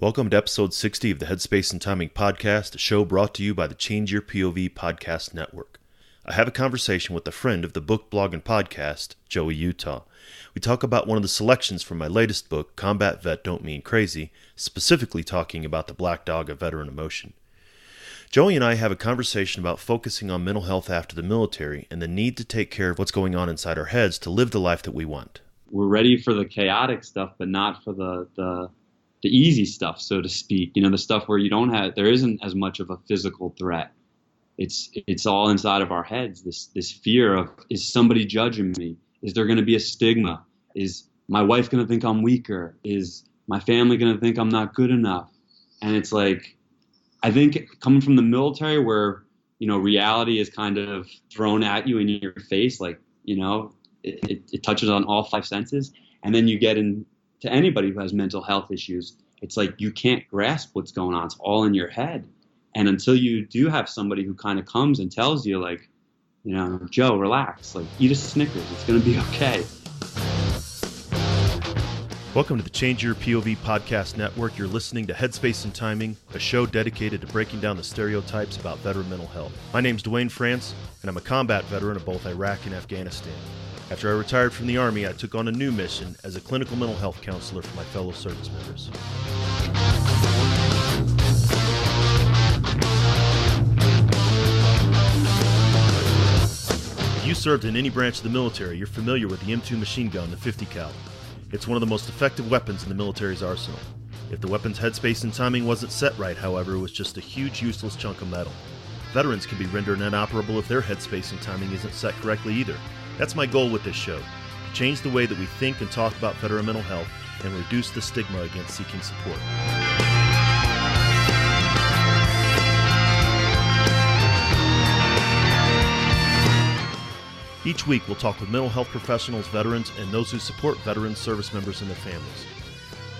Welcome to episode 60 of the Headspace and Timing podcast, a show brought to you by the Change Your POV podcast network. I have a conversation with a friend of the book, blog, and podcast, Joey Utah. We talk about one of the selections from my latest book, Combat Vet Don't Mean Crazy, specifically talking about the black dog of veteran emotion. Joey and I have a conversation about focusing on mental health after the military and the need to take care of what's going on inside our heads to live the life that we want. We're ready for the chaotic stuff, but not for the easy stuff, so to speak. You know, the stuff where there isn't as much of a physical threat. It's all inside of our heads. This fear of, is somebody judging me? Is there going to be a stigma? Is my wife going to think I'm weaker? Is my family going to think I'm not good enough? And it's like, I think coming from the military where, you know, reality is kind of thrown at you in your face, like, you know, it touches on all five senses. And then you get into anybody who has mental health issues, it's like you can't grasp what's going on. It's all in your head. And until you do have somebody who kind of comes and tells you, like, you know, Joe, relax, like, eat a Snickers, it's going to be okay. Welcome to the Change Your POV podcast network. You're listening to Headspace and Timing, a show dedicated to breaking down the stereotypes about veteran mental health. My name's Dwayne France, and I'm a combat veteran of both Iraq and Afghanistan. After I retired from the Army, I took on a new mission as a clinical mental health counselor for my fellow service members. If you served in any branch of the military, you're familiar with the M2 machine gun, the 50 cal. It's one of the most effective weapons in the military's arsenal. If the weapon's headspace and timing wasn't set right, however, it was just a huge useless chunk of metal. Veterans can be rendered inoperable if their headspace and timing isn't set correctly either. That's my goal with this show, to change the way that we think and talk about veteran mental health and reduce the stigma against seeking support. Each week we'll talk with mental health professionals, veterans, and those who support veterans, service members, and their families.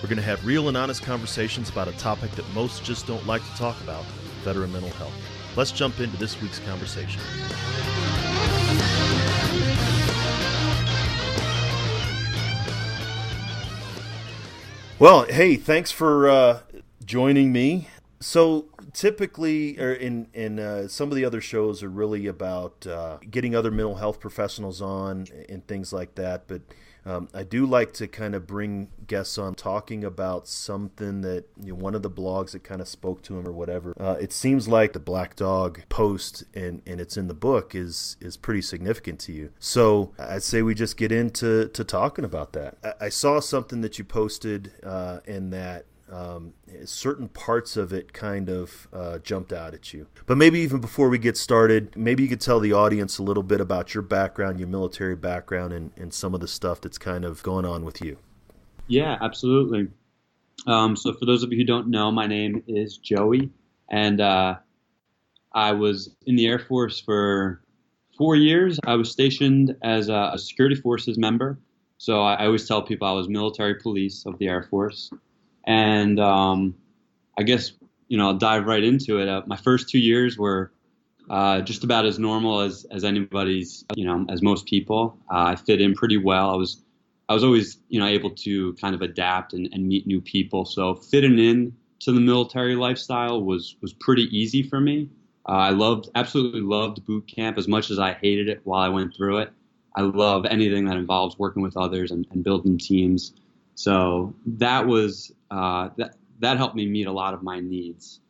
We're going to have real and honest conversations about a topic that most just don't like to talk about, veteran mental health. Let's jump into this week's conversation. Well, hey, thanks for joining me. So typically, in some of the other shows are really about getting other mental health professionals on and things like that. But I do like to kind of bring guests on talking about something that, you know, one of the blogs that kind of spoke to him or whatever. It seems like the black dog post and it's in the book is pretty significant to you. So I'd say we just get into talking about that. I saw something that you posted in that certain parts of it kind of jumped out at you. But maybe even before we get started, maybe you could tell the audience a little bit about your background, your military background, and some of the stuff that's kind of going on with you. Yeah, absolutely. So for those of you who don't know, my name is Joey, and I was in the Air Force for 4 years. I was stationed as a security forces member. So I always tell people I was military police of the Air Force. And I guess, you know, I'll dive right into it. My first 2 years were just about as normal as anybody's, you know, as most people. I fit in pretty well. I was always, you know, able to kind of adapt and meet new people. So fitting in to the military lifestyle was pretty easy for me. I absolutely loved boot camp as much as I hated it while I went through it. I love anything that involves working with others and building teams. So that was that helped me meet a lot of my needs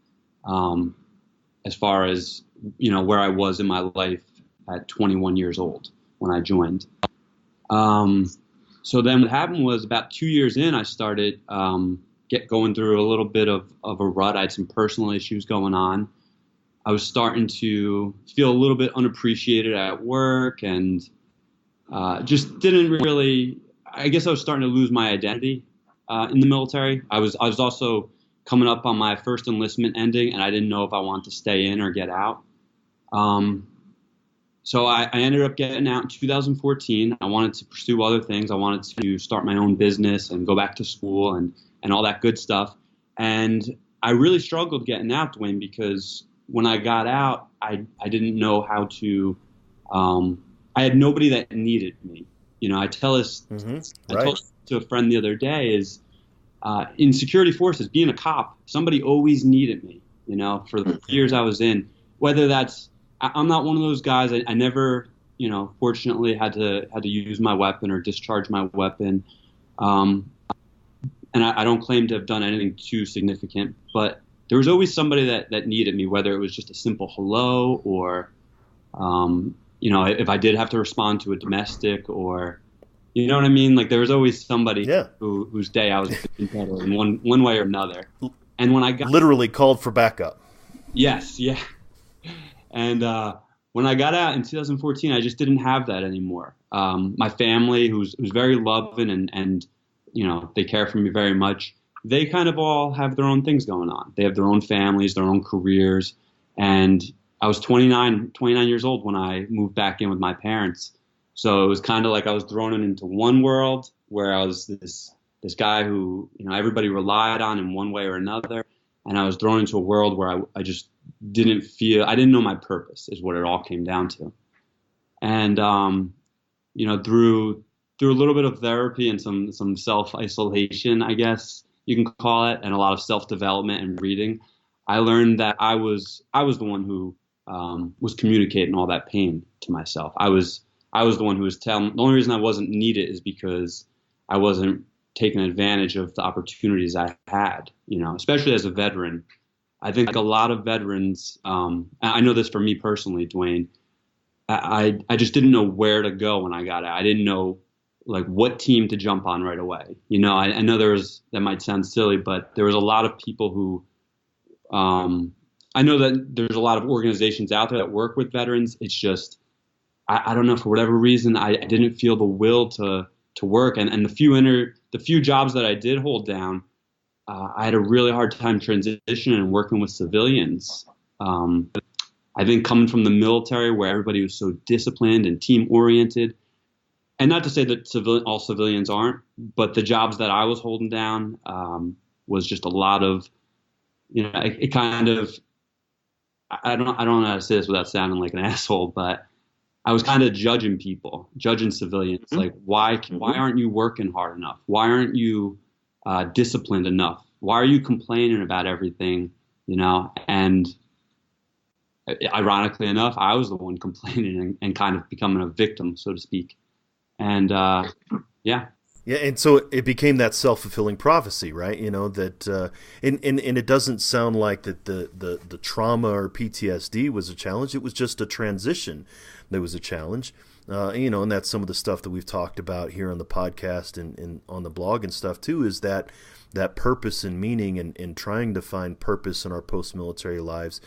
as far as, you know, where I was in my life at 21 years old when I joined. So then what happened was about 2 years in, I started going through a little bit of a rut. I had some personal issues going on. I was starting to feel a little bit unappreciated at work and just didn't really. I guess I was starting to lose my identity in the military. I was also coming up on my first enlistment ending, and I didn't know if I wanted to stay in or get out. So I ended up getting out in 2014. I wanted to pursue other things. I wanted to start my own business and go back to school and all that good stuff. And I really struggled getting out, Dwayne, because when I got out, I didn't know how to. I had nobody that needed me. You know, I told this to a friend the other day is in security forces, being a cop, somebody always needed me, for the years I was in, whether that's, I'm not one of those guys. I never, fortunately had to use my weapon or discharge my weapon. And I don't claim to have done anything too significant, but there was always somebody that needed me, whether it was just a simple hello or, if I did have to respond to a domestic or, you know what I mean? Like there was always somebody whose day I was better in one way or another. And when I got literally called for backup. Yes, yeah. And when I got out in 2014, I just didn't have that anymore. My family, who's very loving and they care for me very much. They kind of all have their own things going on. They have their own families, their own careers. And I was 29 years old when I moved back in with my parents. So it was kind of like I was thrown into one world where I was this guy who, everybody relied on in one way or another. And I was thrown into a world where I just I didn't know my purpose is what it all came down to. And, through a little bit of therapy and some self-isolation, I guess you can call it, and a lot of self-development and reading, I learned that I was the one who was communicating all that pain to myself. I was the one who was telling. The only reason I wasn't needed is because I wasn't taking advantage of the opportunities I had, especially as a veteran. I think like a lot of veterans, I know this for me personally, Dwayne, I just didn't know where to go when I got out. I didn't know like what team to jump on right away. I know that might sound silly, but there was a lot of people who, I know that there's a lot of organizations out there that work with veterans. It's just, I don't know, for whatever reason, I didn't feel the will to work. And the few jobs that I did hold down, I had a really hard time transitioning and working with civilians. I think coming from the military where everybody was so disciplined and team oriented, and not to say that all civilians aren't, but the jobs that I was holding down was just a lot of, it kind of, I don't know how to say this without sounding like an asshole, but I was kind of judging civilians. Mm-hmm. Like, why aren't you working hard enough? Why aren't you disciplined enough? Why are you complaining about everything? And ironically enough, I was the one complaining and kind of becoming a victim, so to speak. And yeah. Yeah, and so it became that self-fulfilling prophecy, right? That and it doesn't sound like that the trauma or PTSD was a challenge. It was just a transition that was a challenge. And that's some of the stuff that we've talked about here on the podcast and on the blog and stuff too, is that purpose and meaning and trying to find purpose in our post-military lives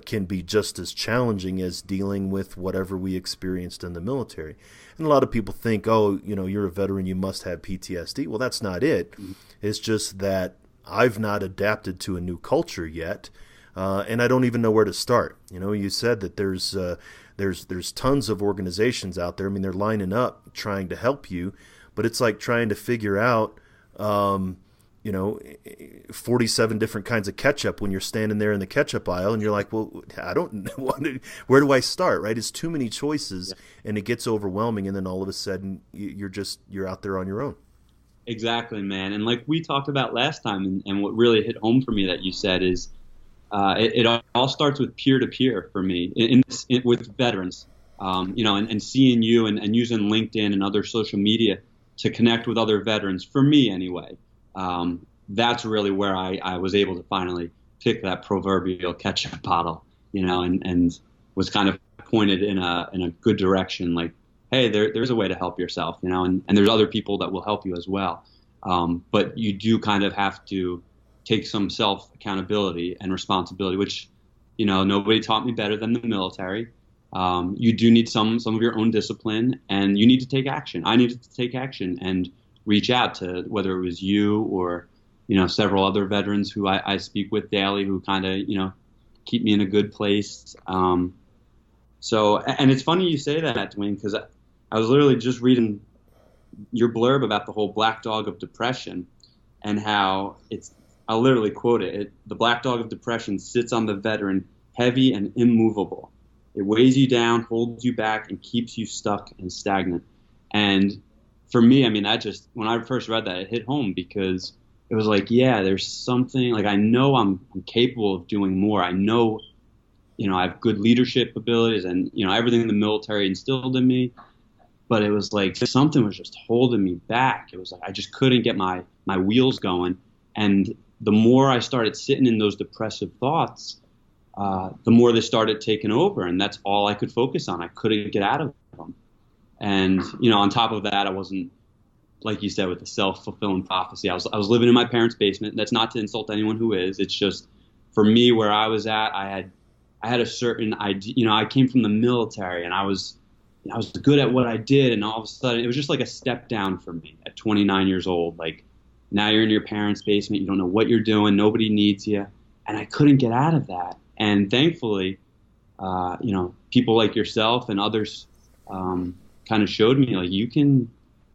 can be just as challenging as dealing with whatever we experienced in the military. And a lot of people think, you're a veteran, you must have PTSD. Well, that's not it. Mm-hmm. It's just that I've not adapted to a new culture yet, and I don't even know where to start. You said that there's tons of organizations out there. I mean, they're lining up trying to help you, but it's like trying to figure out 47 different kinds of ketchup when you're standing there in the ketchup aisle, and you're like, well, I don't know, where do I start, right? It's too many choices, and it gets overwhelming, and then all of a sudden you're out there on your own. Exactly, man. And like we talked about last time, and what really hit home for me that you said is it all starts with peer-to-peer for me with veterans, and seeing you and using LinkedIn and other social media to connect with other veterans, for me anyway. That's really where I was able to finally pick that proverbial ketchup bottle, and was kind of pointed in a good direction. Like, hey, there's a way to help yourself, and there's other people that will help you as well. But you do kind of have to take some self accountability and responsibility, which, nobody taught me better than the military. You do need some of your own discipline, and you need to take action. I needed to take action and reach out to, whether it was you or, several other veterans who I speak with daily, who kind of, keep me in a good place. So, and it's funny you say that, Dwayne, because I was literally just reading your blurb about the whole black dog of depression and how I'll literally quote it. The black dog of depression sits on the veteran heavy and immovable. It weighs you down, holds you back, and keeps you stuck and stagnant. And for me, I mean, when I first read that, it hit home, because it was like, yeah, there's something like I know I'm capable of doing more. I know, I have good leadership abilities and, everything the military instilled in me. But it was like something was just holding me back. It was like I just couldn't get my wheels going. And the more I started sitting in those depressive thoughts, the more they started taking over. And that's all I could focus on. I couldn't get out of them. And, on top of that, I wasn't, like you said, with the self-fulfilling prophecy. I was living in my parents' basement. That's not to insult anyone who is. It's just for me where I was at, I had a certain idea. I came from the military and I was good at what I did, and all of a sudden it was just like a step down for me at 29 years old. Like now you're in your parents' basement, you don't know what you're doing, nobody needs you, and I couldn't get out of that. And thankfully, people like yourself and others kind of showed me like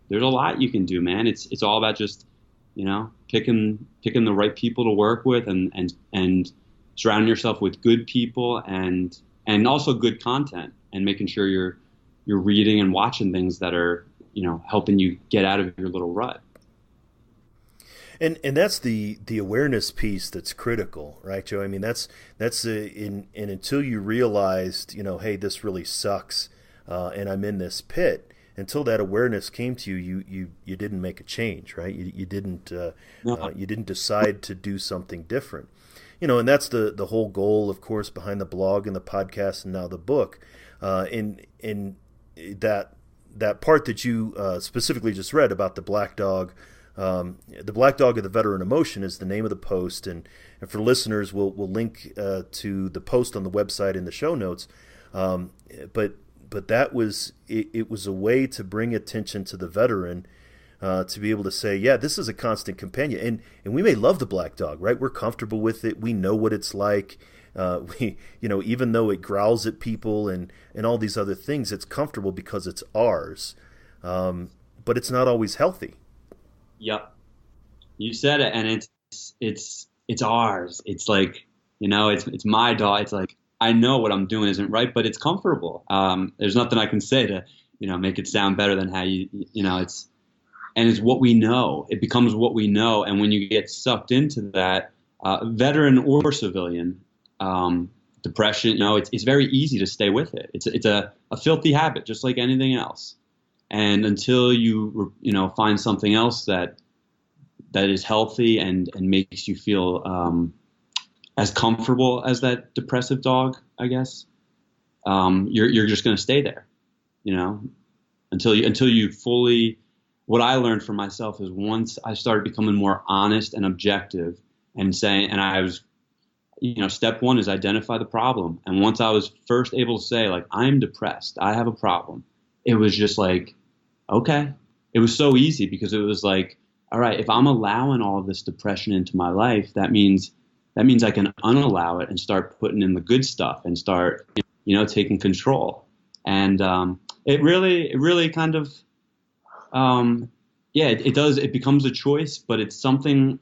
there's a lot you can do, man. It's all about just picking the right people to work with and surrounding yourself with good people and also good content and making sure you're reading and watching things that are, helping you get out of your little rut. And that's the awareness piece that's critical, right, Joe? I mean, that's until you realized, hey, this really sucks, and I'm in this pit. Until that awareness came to you, you didn't make a change, right? You didn't you didn't decide to do something different, and that's the whole goal, of course, behind the blog and the podcast and now the book, in that part that you specifically just read about the black dog. The Black Dog of the Veteran Emotion is the name of the post, and for listeners, we'll link to the post on the website in the show notes. But that was it was a way to bring attention to the veteran, to be able to say, yeah, this is a constant companion, and we may love the Black Dog, right? We're comfortable with it. We know what it's like. Even though it growls at people and all these other things, it's comfortable because it's ours. But it's not always healthy. Yep, you said it, and it's ours. It's like it's my dog. It's like I know what I'm doing isn't right, but it's comfortable. There's nothing I can say to make it sound better than how it's what we know. It becomes what we know, and when you get sucked into that, veteran or civilian. Depression, it's very easy to stay with it. It's a filthy habit, just like anything else. And until you find something else that is healthy and makes you feel as comfortable as that depressive dog, I guess, you're just going to stay there, until you fully. What I learned for myself is once I started becoming more honest and objective and I was. Step one is identify the problem. And once I was first able to say, like, I'm depressed, I have a problem, it was just like, okay. It was so easy because it was like, all right, if I'm allowing all of this depression into my life, that means I can unallow it and start putting in the good stuff and start, taking control. And it really kind of, it does. It becomes a choice, but it's something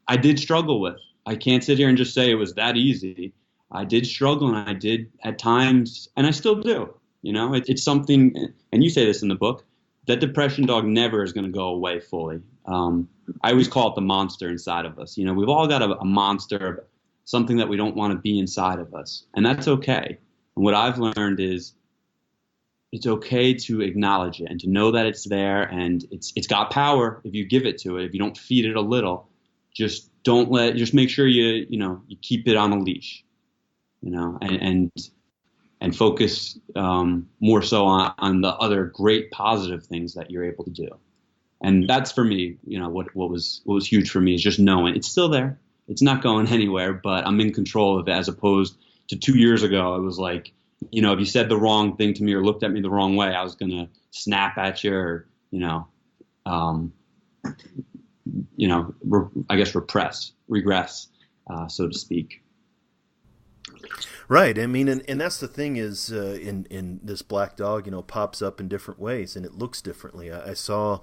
I did struggle with. I can't sit here and just say it was that easy. I did struggle, and I did at times, and I still do. It's something, and you say this in the book, that depression dog never is going to go away fully. I always call it the monster inside of us. We've all got a monster, something that we don't want to be inside of us, and that's okay. And what I've learned is it's okay to acknowledge it and to know that it's there, and it's got power if you give it to it. If you don't feed it a little, just make sure you keep it on a leash, and focus more so on the other great positive things that you're able to do. And that's for me, what was huge for me is just knowing it's still there. It's not going anywhere, but I'm in control of it, as opposed to 2 years ago. It was like, if you said the wrong thing to me or looked at me the wrong way, I was going to snap at you or, I guess regress, so to speak. Right. I mean, and that's the thing is, in this Black Dog, pops up in different ways and it looks differently. I saw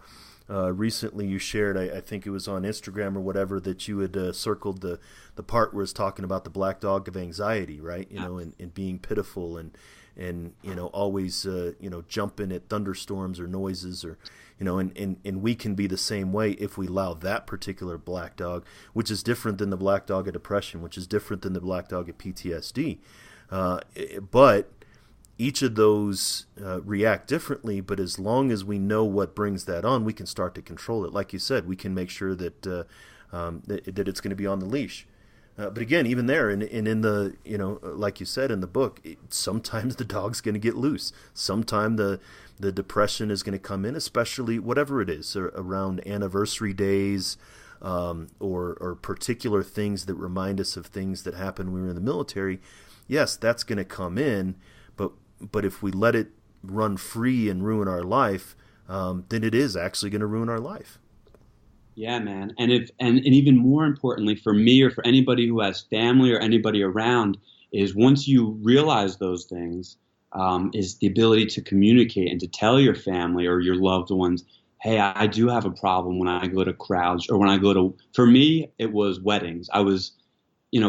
recently you shared, I think it was on Instagram or whatever, that you had circled the part where it's talking about the Black Dog of anxiety, right? And being pitiful and and always jumping at thunderstorms or noises, or and we can be the same way if we allow that particular black dog, which is different than the black dog of depression, which is different than the black dog of PTSD. But each of those react differently, but as long as we know what brings that on, we can start to control it. Like you said, we can make sure that that it's going to be on the leash. But again, even there, and in the, like you said in the book, sometimes the dog's going to get loose. Sometimes the depression is going to come in, especially whatever it is, around anniversary days, or particular things that remind us of things that happened when we were in the military. Yes, that's going to come in, but if we let it run free and ruin our life, then it is actually going to ruin our life. Yeah, man. And even more importantly for me, or for anybody who has family or anybody around, is once you realize those things, is the ability to communicate and to tell your family or your loved ones, hey, I do have a problem when I go to crowds, or when I go to, for me, it was weddings. I was,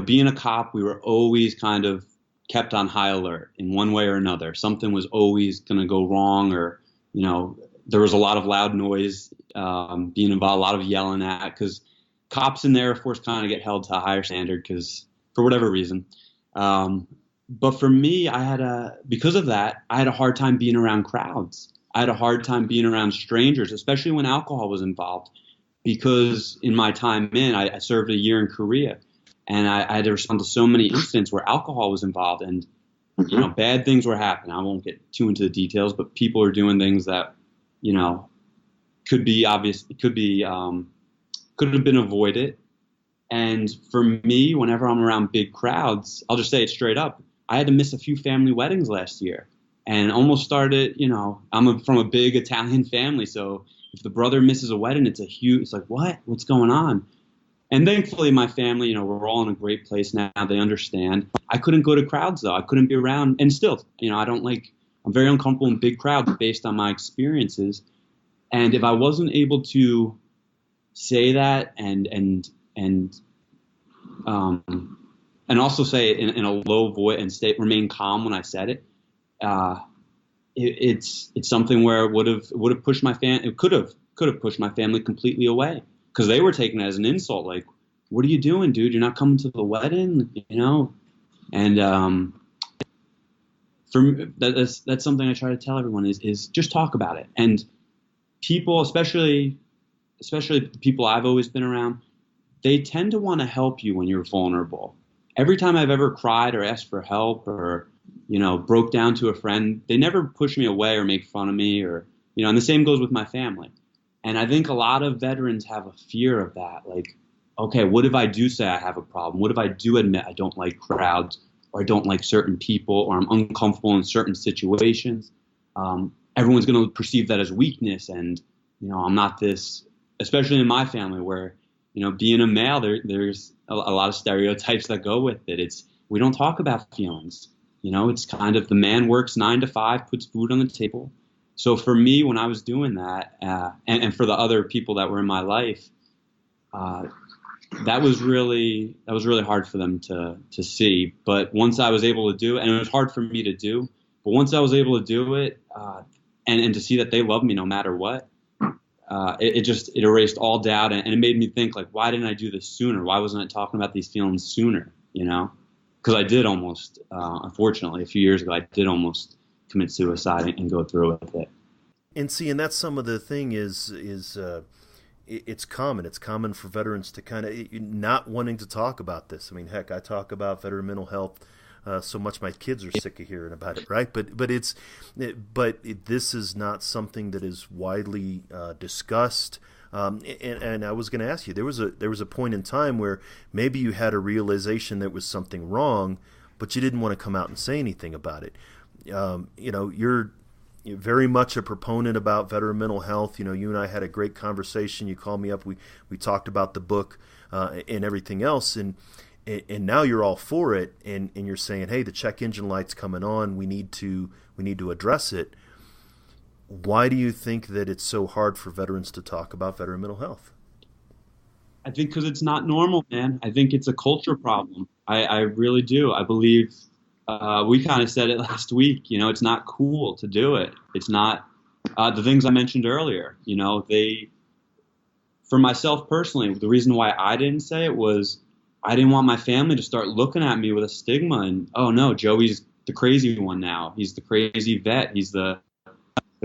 being a cop, we were always kind of kept on high alert in one way or another. Something was always going to go wrong, or, there was a lot of loud noise being involved, a lot of yelling at, because cops in the Air Force kind of get held to a higher standard for whatever reason. But for me, because of that, I had a hard time being around crowds. I had a hard time being around strangers, especially when alcohol was involved, because in my time I served a year in Korea, and I had to respond to so many incidents where alcohol was involved, and bad things were happening. I won't get too into the details, but people are doing things that could be obvious, could have been avoided. And for me, whenever I'm around big crowds, I'll just say it straight up, I had to miss a few family weddings last year, and almost started, I'm from a big Italian family, so if the brother misses a wedding, it's like, what's going on? And thankfully, my family, we're all in a great place now. They understand. I couldn't go to crowds, though. I couldn't be around. And still, I'm very uncomfortable in big crowds based on my experiences. And if I wasn't able to say that and also say it in a low voice and remain calm when I said it, it's something where it would have pushed my family. It could have pushed my family completely away, because they were taking it as an insult. Like, what are you doing, dude? You're not coming to the wedding, And for me, that's something I try to tell everyone is just talk about it. And people, especially the people I've always been around, they tend to want to help you when you're vulnerable. Every time I've ever cried or asked for help or, broke down to a friend, they never push me away or make fun of me, or, and the same goes with my family. And I think a lot of veterans have a fear of that. Like, okay, what if I do say I have a problem? What if I do admit I don't like crowds, or I don't like certain people, or I'm uncomfortable in certain situations? Everyone's going to perceive that as weakness, and I'm not this. Especially in my family, where being a male, there's a lot of stereotypes that go with it. We don't talk about feelings. It's kind of the man works 9 to 5, puts food on the table. So for me, when I was doing that, and for the other people that were in my life, that was really hard for them to see. But once I was able to do it, and it was hard for me to do, but once I was able to do it, and to see that they love me no matter what, it erased all doubt, and it made me think, like, why didn't I do this sooner? Why wasn't I talking about these feelings sooner? Because I did almost, unfortunately, a few years ago, I did almost commit suicide and go through with it. And that's some of the thing is it's common. It's common for veterans to kind of not wanting to talk about this. I mean, heck, I talk about veteran mental health so much my kids are sick of hearing about it, right? But this is not something that is widely discussed. And I was going to ask you, there was a point in time where maybe you had a realization that was something wrong, but you didn't want to come out and say anything about it. You're very much a proponent about veteran mental health. You and I had a great conversation. You called me up. We talked about the book and everything else, and now you're all for it, and you're saying, hey, the check engine light's coming on. We need to address it. Why do you think that it's so hard for veterans to talk about veteran mental health? I think because it's not normal, man. I think it's a culture problem. I really do. I believe we kind of said it last week. It's not cool to do it. It's not the things I mentioned earlier. For myself personally, the reason why I didn't say it was I didn't want my family to start looking at me with a stigma and, oh no, Joey's the crazy one now. He's the crazy vet. He's the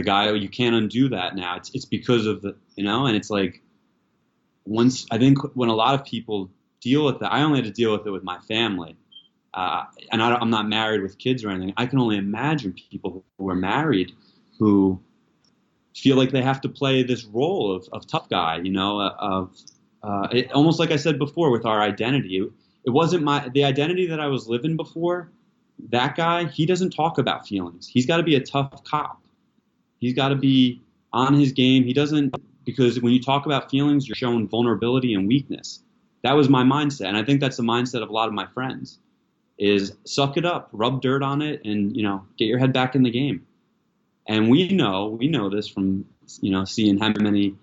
guy, you can't undo that now. It's because of and it's like, once I think when a lot of people deal with that, I only had to deal with it with my family. And I'm not married with kids or anything. I can only imagine people who are married who feel like they have to play this role of tough guy, almost like I said before with our identity. It wasn't the identity that I was living before. That guy, he doesn't talk about feelings. He's got to be a tough cop. He's got to be on his game. He doesn't, because when you talk about feelings, you're showing vulnerability and weakness. That was my mindset. And I think that's the mindset of a lot of my friends is suck it up, rub dirt on it, and, get your head back in the game. And we know this from, seeing how many,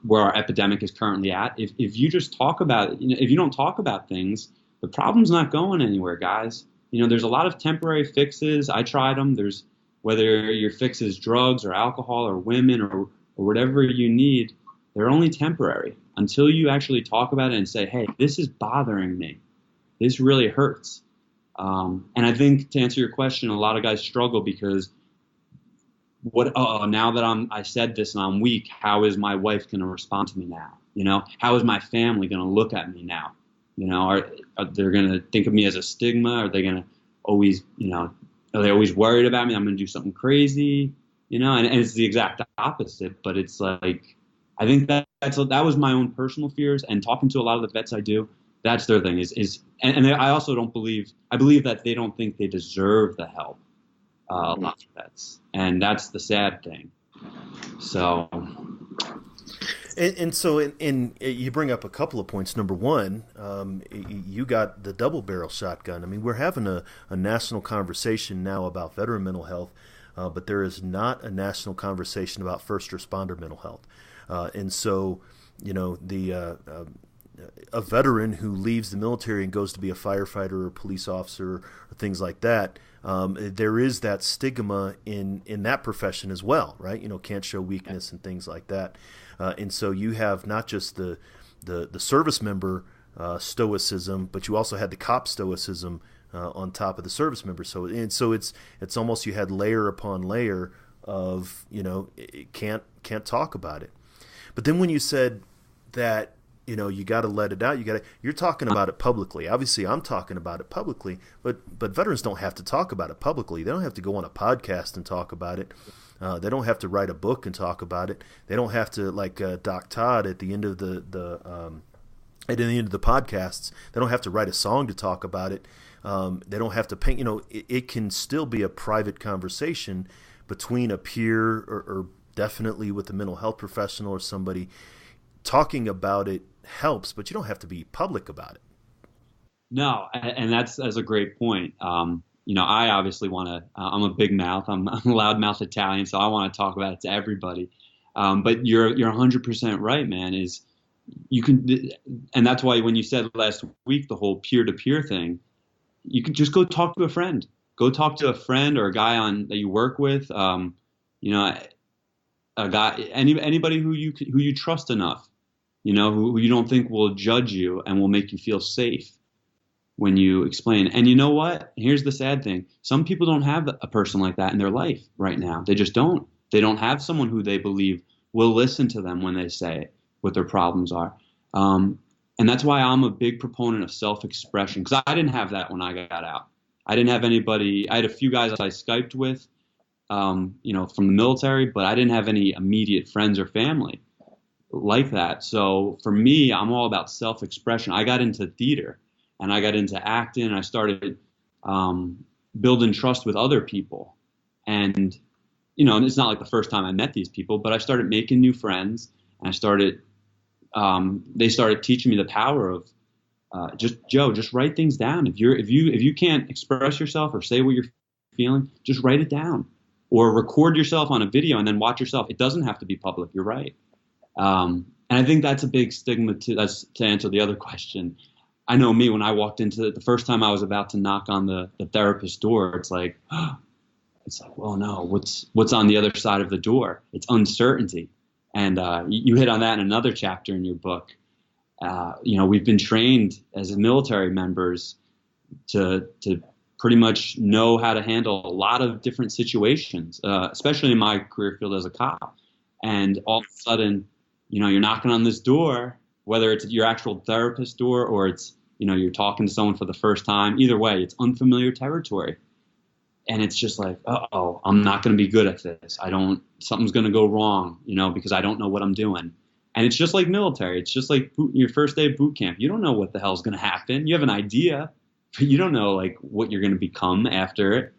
where our epidemic is currently at. If you just talk about it, if you don't talk about things, the problem's not going anywhere, guys. There's a lot of temporary fixes. I tried them. There's, whether your fix is drugs or alcohol or women or whatever you need, they're only temporary until you actually talk about it and say, hey, this is bothering me. This really hurts. And I think to answer your question, a lot of guys struggle because now that I said this and I'm weak, how is my wife going to respond to me now? How is my family going to look at me now? Are they going to think of me as a stigma? Are they going to always, are they always worried about me? I'm going to do something crazy, and it's the exact opposite, but it's like, I think that was my own personal fears, and talking to a lot of the vets I do, that's their thing and I also I believe that they don't think they deserve the help. A lot of vets, and that's the sad thing. So. And so you bring up a couple of points. Number one, you got the double barrel shotgun. I mean, we're having a national conversation now about veteran mental health, but there is not a national conversation about first responder mental health. And so, a veteran who leaves the military and goes to be a firefighter or a police officer or things like that, there is that stigma in that profession as well, right? Can't show weakness and things like that. And so you have not just the service member stoicism, but you also had the cop stoicism on top of the service member. So it's almost, you had layer upon layer of, can't talk about it. But then when you said that, you got to let it out, you're talking about it publicly. Obviously, I'm talking about it publicly, but veterans don't have to talk about it publicly. They don't have to go on a podcast and talk about it. They don't have to write a book and talk about it. They don't have to, like Doc Todd at the end of the podcasts. They don't have to write a song to talk about it. They don't have to paint. It can still be a private conversation between a peer or definitely with a mental health professional or somebody. Talking about it helps, but you don't have to be public about it. No, and that's a great point. I obviously want to. I'm a big mouth. I'm a loudmouth Italian, so I want to talk about it to everybody. But you're 100% right, man. Is you can, and that's why when you said last week the whole peer-to-peer thing, you can just go talk to a friend. Go talk to a friend or a guy that you work with. A guy, anybody who you trust enough. Who you don't think will judge you and will make you feel safe when you explain. And you know what? Here's the sad thing. Some people don't have a person like that in their life right now. They just don't. They don't have someone who they believe will listen to them when they say what their problems are. And that's why I'm a big proponent of self-expression, because I didn't have that when I got out. I didn't have anybody. I had a few guys I Skyped with, from the military, but I didn't have any immediate friends or family like that. So for me, I'm all about self-expression. I got into theater and I got into acting and I started building trust with other people. And, and it's not like the first time I met these people, but I started making new friends and I started, they started teaching me the power of just write things down. If you can't express yourself or say what you're feeling, just write it down or record yourself on a video and then watch yourself. It doesn't have to be public. You're right. And I think that's a big stigma to answer the other question. I know me, when I walked into the first time I was about to knock on the therapist's door, it's like, well, no, what's on the other side of the door? It's uncertainty. And you hit on that in another chapter in your book. We've been trained as military members to pretty much know how to handle a lot of different situations, especially in my career field as a cop. And all of a sudden, you're knocking on this door, whether it's your actual therapist door or it's, you're talking to someone for the first time. Either way, it's unfamiliar territory. And it's just like, oh, I'm not going to be good at this. Something's going to go wrong, because I don't know what I'm doing. And it's just like military. It's just like your first day of boot camp. You don't know what the hell's going to happen. You have an idea, but you don't know like what you're going to become after it.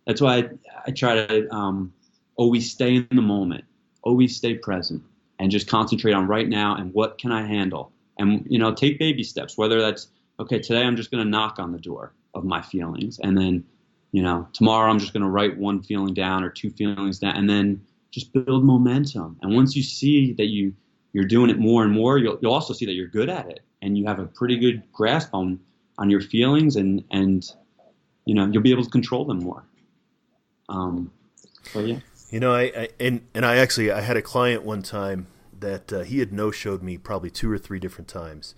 That's why I try to always stay in the moment, always stay present, and just concentrate on right now and what can I handle. And, take baby steps, whether that's, okay, today I'm just going to knock on the door of my feelings. And then, tomorrow I'm just going to write one feeling down or two feelings down, and then just build momentum. And once you see that you're doing it more and more, you'll also see that you're good at it, and you have a pretty good grasp on your feelings, and you'll be able to control them more. So yeah. I had a client one time that he had no-showed me probably 2 or 3 different times,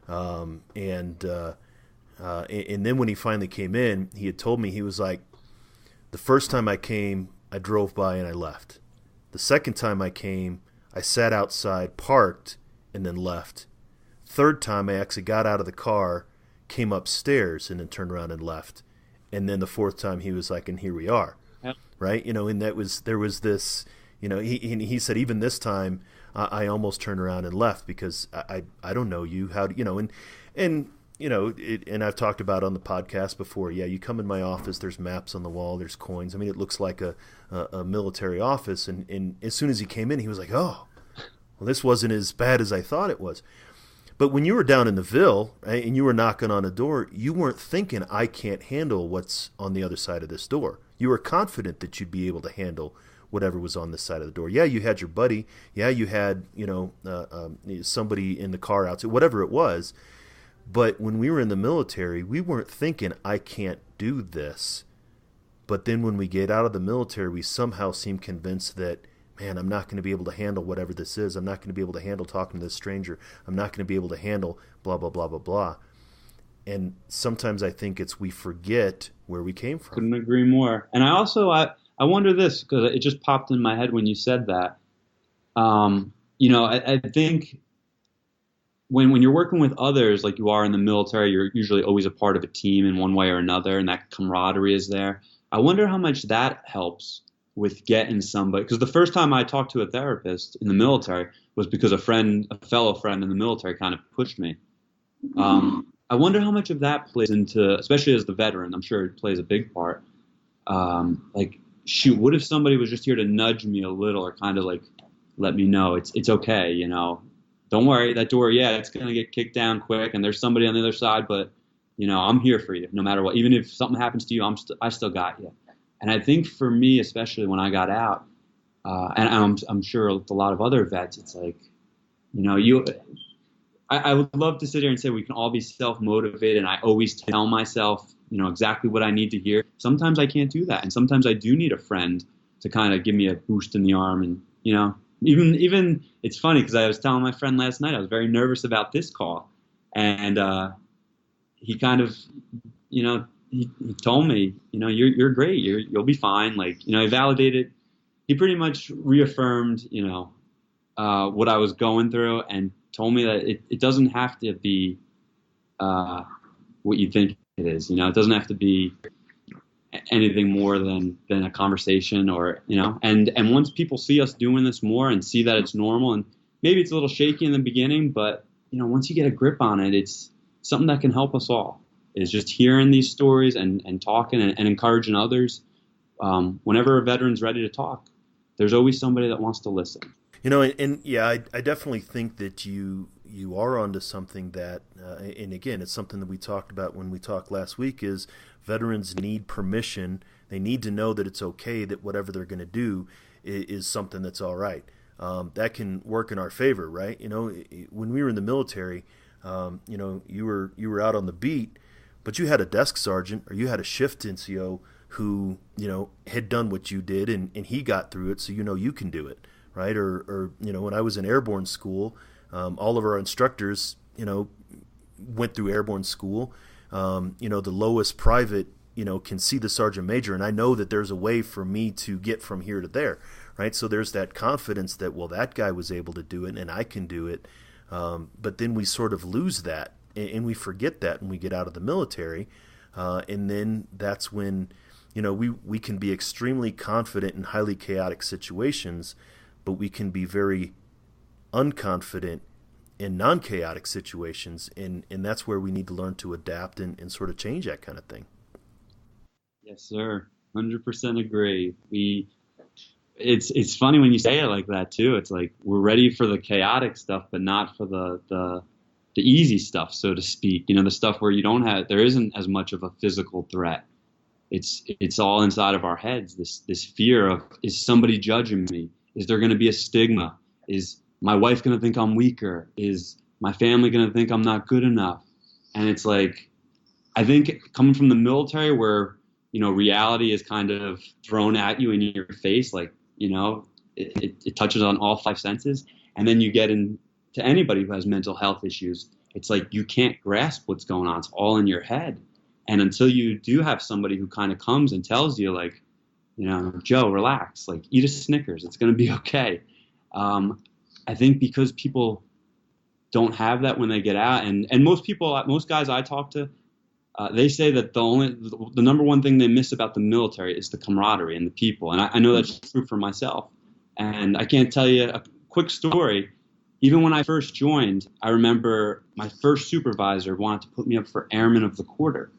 and then when he finally came in, he had told me, he was like, the first time I came, I drove by and I left. The second time I came, I sat outside, parked, and then left. Third time, I actually got out of the car, came upstairs, and then turned around and left. And then the fourth time, he was like, and here we are. Yep. Right? And there was this, he said, even this time, I almost turned around and left because I don't know you, how do, and I've talked about on the podcast before, yeah, you come in my office, there's maps on the wall, there's coins. I mean, it looks like a military office. And as soon as he came in, he was like, oh, well, this wasn't as bad as I thought it was. But when you were down in the Ville, right, and you were knocking on a door, you weren't thinking, I can't handle what's on the other side of this door. You were confident that you'd be able to handle whatever was on this side of the door. Yeah, you had your buddy. Yeah, you had, somebody in the car outside, whatever it was. But when we were in the military, we weren't thinking, I can't do this. But then when we get out of the military, we somehow seem convinced that, man, I'm not going to be able to handle whatever this is. I'm not going to be able to handle talking to this stranger. I'm not going to be able to handle blah, blah, blah, blah, blah. And sometimes I think we forget where we came from. Couldn't agree more. And I also, I wonder this, because it just popped in my head when you said that. I think when you're working with others like you are in the military, you're usually always a part of a team in one way or another, and that camaraderie is there. I wonder how much that helps with getting somebody, because the first time I talked to a therapist in the military was because a fellow friend in the military kind of pushed me. I wonder how much of that plays into, especially as the veteran, I'm sure it plays a big part. Shoot, what if somebody was just here to nudge me a little, or kind of like let me know it's okay, don't worry, that door, yeah, it's going to get kicked down quick, and there's somebody on the other side, but, I'm here for you no matter what. Even if something happens to you, I still got you. And I think for me, especially when I got out, and I'm sure a lot of other vets, it's like, I would love to sit here and say we can all be self-motivated, and I always tell myself, exactly what I need to hear. Sometimes I can't do that, and sometimes I do need a friend to kind of give me a boost in the arm, and, even it's funny because I was telling my friend last night I was very nervous about this call, and he kind of, he told me, you're great, you'll be fine. Like, he validated, he pretty much reaffirmed, what I was going through, and told me that it doesn't have to be what you think it is. It doesn't have to be anything more than a conversation, or and once people see us doing this more and see that it's normal, and maybe it's a little shaky in the beginning, but once you get a grip on it, it's something that can help us all, is just hearing these stories and talking and encouraging others. Whenever a veteran's ready to talk, there's always somebody that wants to listen. And yeah, I definitely think that you are onto something that, and again, it's something that we talked about when we talked last week, is veterans need permission. They need to know that it's okay, that whatever they're going to do is something that's all right. That can work in our favor, right? When we were in the military, You were out on the beat, but you had a desk sergeant or you had a shift NCO who had done what you did, and he got through it, so you can do it, right? Or when I was in airborne school, all of our instructors went through airborne school. The lowest private can see the sergeant major, and I know that there's a way for me to get from here to there, right? So there's that confidence that, well, that guy was able to do it and I can do it. But then we sort of lose that, and we forget that when we get out of the military. And then that's when, we can be extremely confident in highly chaotic situations, but we can be very unconfident in non-chaotic situations. And that's where we need to learn to adapt and sort of change that kind of thing. Yes, sir. 100% agree. It's funny when you say it like that too. It's like we're ready for the chaotic stuff, but not for the easy stuff, so to speak. The stuff where there isn't as much of a physical threat. It's all inside of our heads. This fear of, is somebody judging me? Is there going to be a stigma? Is my wife going to think I'm weaker? Is my family going to think I'm not good enough? And it's like, I think coming from the military where reality is kind of thrown at you in your face, like, it touches on all five senses. And then you get into anybody who has mental health issues. It's like you can't grasp what's going on. It's all in your head. And until you do have somebody who kind of comes and tells you, like, Joe, relax, like, eat a Snickers. It's going to be okay. I think because people don't have that when they get out, and most guys I talk to, they say that the number one thing they miss about the military is the camaraderie and the people. And I know that's true for myself. And I can't tell you a quick story. Even when I first joined, I remember my first supervisor wanted to put me up for Airman of the Quarter.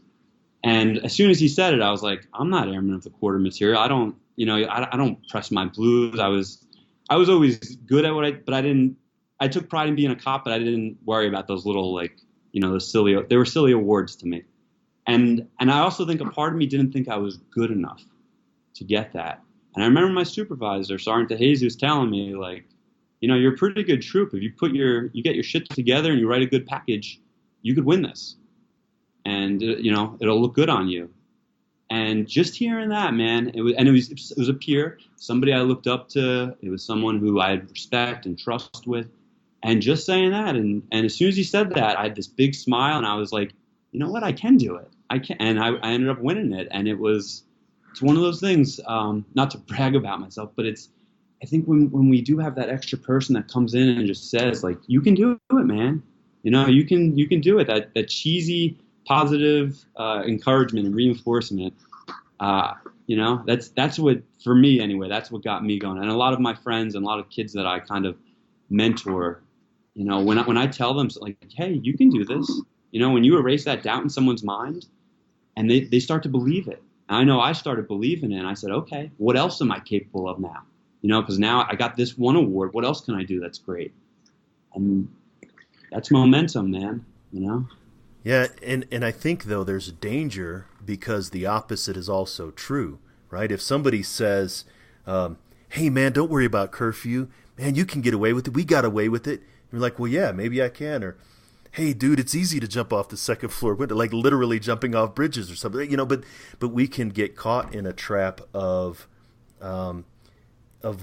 And as soon as he said it, I was like, I'm not Airman of the Quarter material. I don't press my blues. I was always good at I took pride in being a cop, but I didn't worry about those little, they were silly awards to me. And I also think a part of me didn't think I was good enough to get that. And I remember my supervisor, Sergeant DeJesus, telling me, like, you're a pretty good troop. If you get your shit together and you write a good package, you could win this. And, it'll look good on you. And just hearing that, man, it was a peer, somebody I looked up to. It was someone who I had respect and trust with. And just saying that, and as soon as he said that, I had this big smile, and I was like, you know what, I can do it. I can, and I ended up winning it. And it's one of those things, not to brag about myself, but I think when we do have that extra person that comes in and just says, like, you can do it, man. You can do it. That cheesy, positive encouragement and reinforcement. That's what, for me anyway, that's what got me going. And a lot of my friends and a lot of kids that I kind of mentor, when I tell them, like, hey, you can do this, when you erase that doubt in someone's mind and they start to believe it. And I know I started believing it, and I said, okay, what else am I capable of now? Because now I got this one award. What else can I do that's great? And that's momentum, man, Yeah, and I think, though, there's a danger because the opposite is also true, right? If somebody says, hey, man, don't worry about curfew. Man, you can get away with it. We got away with it. And you're like, well, yeah, maybe I can. Or, hey, dude, it's easy to jump off the second floor window, like literally jumping off bridges or something. But we can get caught in a trap of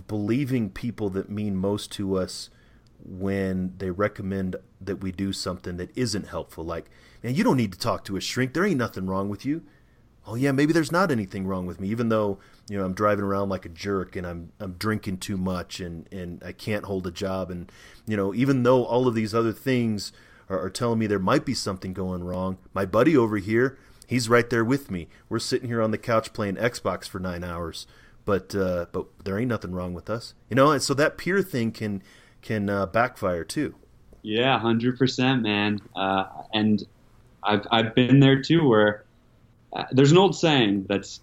believing people that mean most to us when they recommend that we do something that isn't helpful. Like, man, you don't need to talk to a shrink. There ain't nothing wrong with you. Oh yeah, maybe there's not anything wrong with me, even though I'm driving around like a jerk and I'm drinking too much and I can't hold a job, and even though all of these other things are telling me there might be something going wrong, my buddy over here, he's right there with me. We're sitting here on the couch playing Xbox for 9 hours, but there ain't nothing wrong with us, and so that peer thing can backfire too. Yeah, 100%, man. And I've been there too, where there's an old saying that's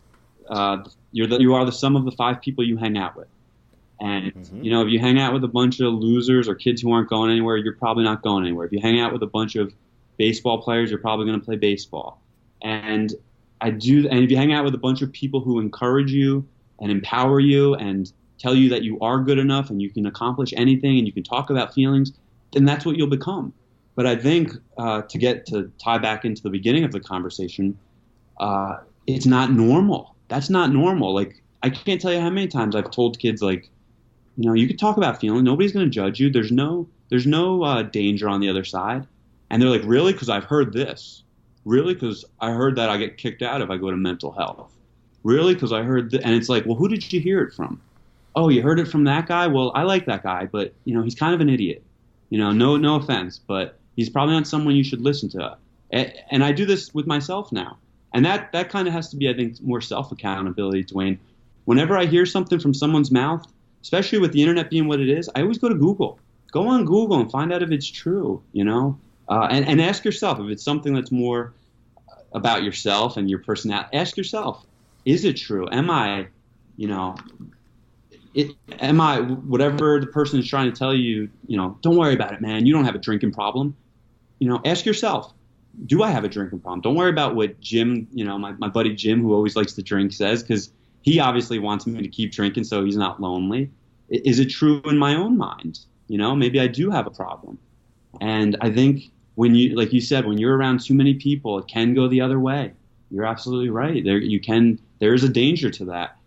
you are the sum of the 5 people you hang out with. And if you hang out with a bunch of losers or kids who aren't going anywhere, you're probably not going anywhere. If you hang out with a bunch of baseball players, you're probably going to play baseball. And if you hang out with a bunch of people who encourage you and empower you and tell you that you are good enough and you can accomplish anything and you can talk about feelings, then that's what you'll become. But I think to tie back into the beginning of the conversation, it's not normal. That's not normal. Like, I can't tell you how many times I've told kids, like, you could talk about feeling. Nobody's going to judge you. There's no danger on the other side. And they're like, really? Because I've heard this. Really? Because I heard that I get kicked out if I go to mental health. Really? Because I heard that. And it's like, well, who did you hear it from? Oh, you heard it from that guy? Well, I like that guy, but he's kind of an idiot. No offense, but he's probably not someone you should listen to. And I do this with myself now. And that kind of has to be, I think, more self-accountability, Dwayne. Whenever I hear something from someone's mouth, especially with the internet being what it is, I always go to Google. Go on Google and find out if it's true, and ask yourself if it's something that's more about yourself and your personality. Ask yourself, is it true? Am I whatever the person is trying to tell you, don't worry about it, man. You don't have a drinking problem. Ask yourself, do I have a drinking problem? Don't worry about what Jim, my buddy Jim, who always likes to drink, says, because he obviously wants me to keep drinking so he's not lonely. Is it true in my own mind? Maybe I do have a problem. And I think like you said, when you're around too many people, it can go the other way. You're absolutely right. There is a danger to that.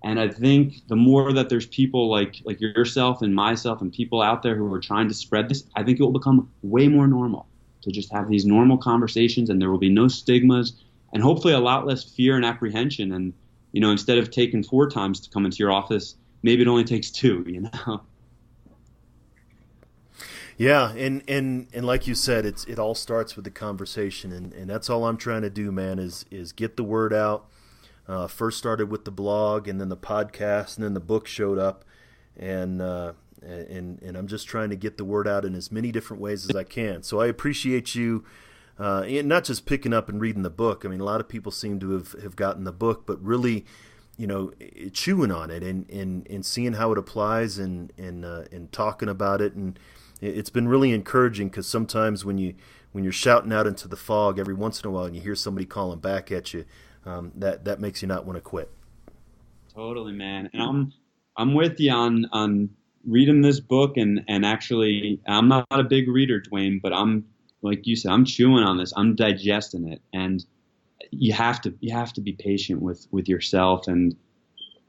And I think the more that there's people like yourself and myself and people out there who are trying to spread this, I think it will become way more normal to just have these normal conversations, and there will be no stigmas, and hopefully a lot less fear and apprehension. And, instead of taking 4 times to come into your office, maybe it only takes 2, Yeah, and like you said, it all starts with the conversation, and that's all I'm trying to do, man, is get the word out. First started with the blog, and then the podcast, and then the book showed up, and I'm just trying to get the word out in as many different ways as I can. So I appreciate you, and not just picking up and reading the book. I mean, a lot of people seem to have gotten the book, but really, chewing on it and seeing how it applies and talking about it, and it's been really encouraging, because sometimes when you're shouting out into the fog, every once in a while, and you hear somebody calling back at you, that makes you not want to quit. Totally, man. And I'm with you on reading this book, and actually, I'm not a big reader, Dwayne, but I'm, like you said, I'm chewing on this. I'm digesting it, and you have to be patient with yourself, and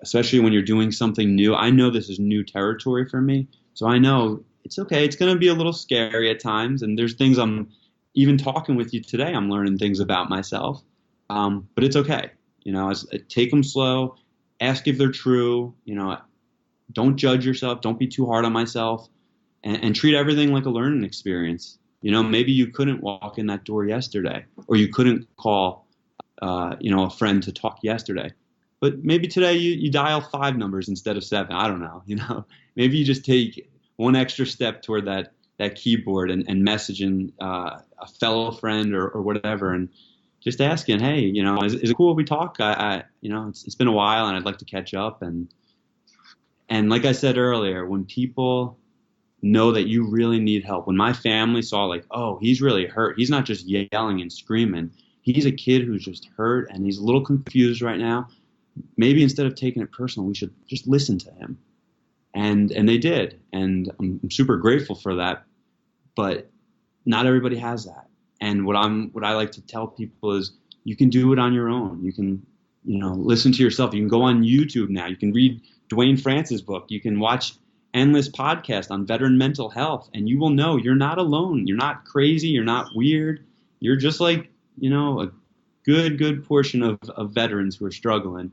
especially when you're doing something new. I know this is new territory for me, so I know it's okay. It's going to be a little scary at times, and there's things even talking with you today, I'm learning things about myself. But it's okay. Take them slow, ask if they're true, don't judge yourself. Don't be too hard on myself, and treat everything like a learning experience. Maybe you couldn't walk in that door yesterday, or you couldn't call, a friend to talk yesterday, but maybe today you dial 5 numbers instead of 7. I don't know. Maybe you just take one extra step toward that keyboard and messaging a fellow friend or whatever, and just asking, hey, is it cool if we talk? It's been a while, and I'd like to catch up. And like I said earlier, when people know that you really need help, when my family saw, like, oh, he's really hurt. He's not just yelling and screaming. He's a kid who's just hurt, and he's a little confused right now. Maybe instead of taking it personal, we should just listen to him. And they did, and I'm super grateful for that. But not everybody has that. And what I like to tell people is, you can do it on your own. You can, listen to yourself. You can go on YouTube now. You can read Dwayne France's book. You can watch endless podcasts on veteran mental health, and you will know you're not alone. You're not crazy. You're not weird. You're just like, a good portion of veterans who are struggling.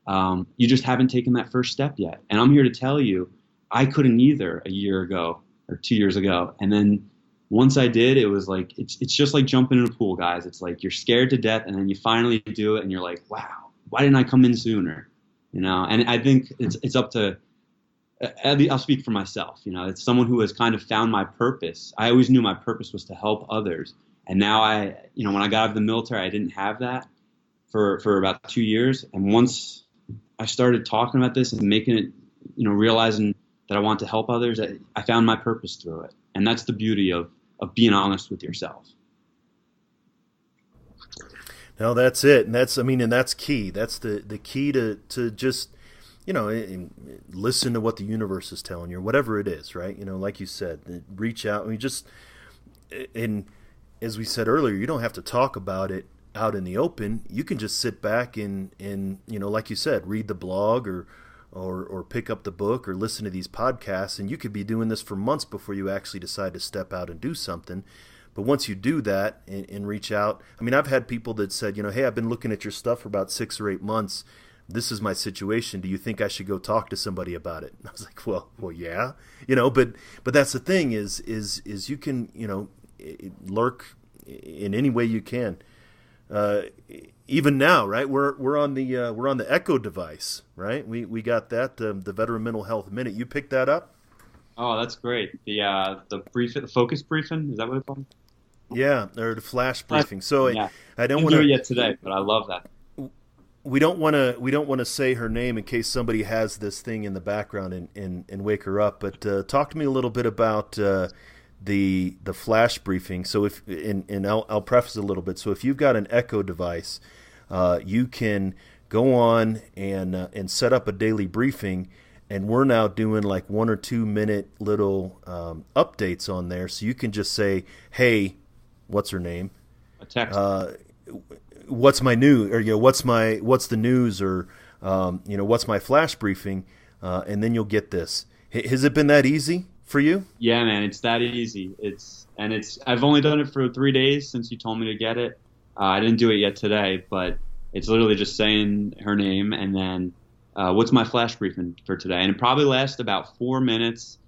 You just haven't taken that first step yet. And I'm here to tell you, I couldn't either a year ago or 2 years ago. And then once I did, it was like, it's just like jumping in a pool, guys. It's like you're scared to death, and then you finally do it, and you're like, wow, why didn't I come in sooner? And I think it's up to, I'll speak for myself. It's someone who has kind of found my purpose. I always knew my purpose was to help others. And now when I got out of the military, I didn't have that for about 2 years. And once I started talking about this and making it, realizing that I want to help others, I found my purpose through it. And that's the beauty of being honest with yourself. No, that's it. And that's key. That's the key to just, listen to what the universe is telling you, or whatever it is, right? Like you said, reach out. and as we said earlier, you don't have to talk about it out in the open. You can just sit back and like you said, read the blog or pick up the book or listen to these podcasts, and you could be doing this for months before you actually decide to step out and do something. But once you do that and reach out, I mean, I've had people that said, hey, I've been looking at your stuff for about 6 or 8 months. This is my situation. Do you think I should go talk to somebody about it? And I was like, well, yeah, but that's the thing is you can, lurk in any way you can. Even now, right? We're on the Echo device, right? We got that the Veteran Mental Health Minute. You picked that up? Oh, that's great. The focus briefing, is that what it's called? Yeah, or the flash briefing. So yeah. I don't want to do it yet today, but I love that. We don't want to say her name in case somebody has this thing in the background and wake her up. But talk to me a little bit about the flash briefing. So I'll preface a little bit. So if you've got an Echo device, you can go on and set up a daily briefing. And we're now doing like 1 or 2 minute little updates on there. So you can just say, hey, what's her name? A text. What's my news? Or what's the news? Or what's my flash briefing? And then you'll get this. Has it been that easy for you? Yeah, man, it's that easy. I've only done it for 3 days since you told me to get it. I didn't do it yet today, but it's literally just saying her name and then what's my flash briefing for today? And it probably lasts about 4 minutes.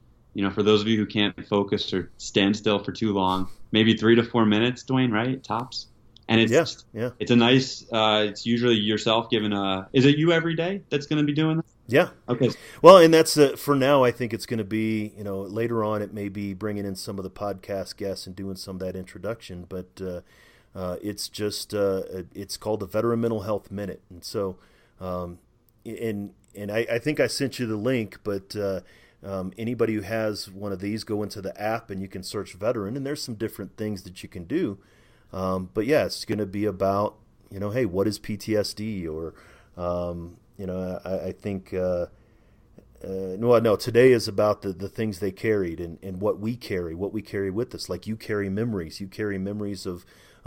For those of you who can't focus or stand still for too long, maybe 3 to 4 minutes, Dwayne, right? Tops. And it's it's a nice. It's usually yourself giving a. Is it you every day that's going to be doing that? Yeah. Okay. Well, and that's for now. I think it's going to be. Later on, it may be bringing in some of the podcast guests and doing some of that introduction. But it's just it's called the Veteran Mental Health Minute, and so. And I think I sent you the link, but anybody who has one of these, go into the app and you can search veteran, and there's some different things that you can do. But yeah, it's going to be about, hey, what is PTSD? Or, I think, no, today is about the things they carried and what we carry with us. Like you carry memories of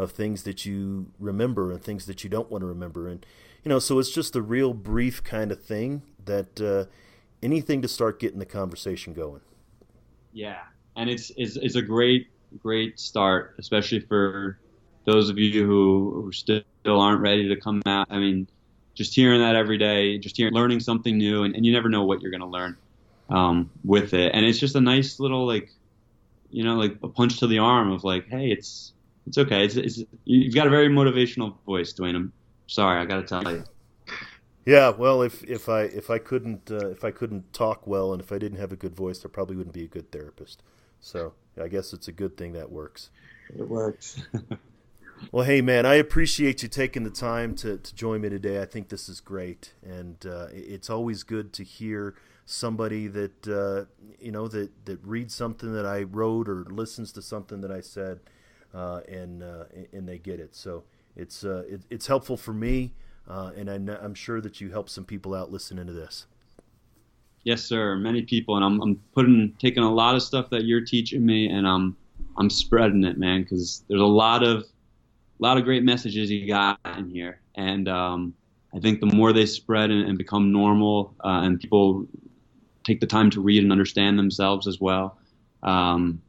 things that you remember and things that you don't want to remember. And, so it's just a real brief kind of thing that anything to start getting the conversation going. Yeah, and it's a great start, especially for those of you who still aren't ready to come out. I mean, just hearing that every day, learning something new, and you never know what you're going to learn with it. And it's just a nice little like a punch to the arm of like, hey, it's okay. You've got a very motivational voice, Dwayne. I'm sorry, I got to tell you. Yeah, well, if I couldn't talk well and if I didn't have a good voice, I probably wouldn't be a good therapist. So I guess it's a good thing that works. It works. Well, hey, man, I appreciate you taking the time to join me today. I think this is great, and it's always good to hear somebody that that reads something that I wrote or listens to something that I said, and they get it. So it's helpful for me, and I'm sure that you help some people out listening to this. Yes, sir. Many people, and I'm taking a lot of stuff that you're teaching me, and I'm spreading it, man, because there's a lot of great messages you got in here, and I think the more they spread and become normal, and people take the time to read and understand themselves as well, I'm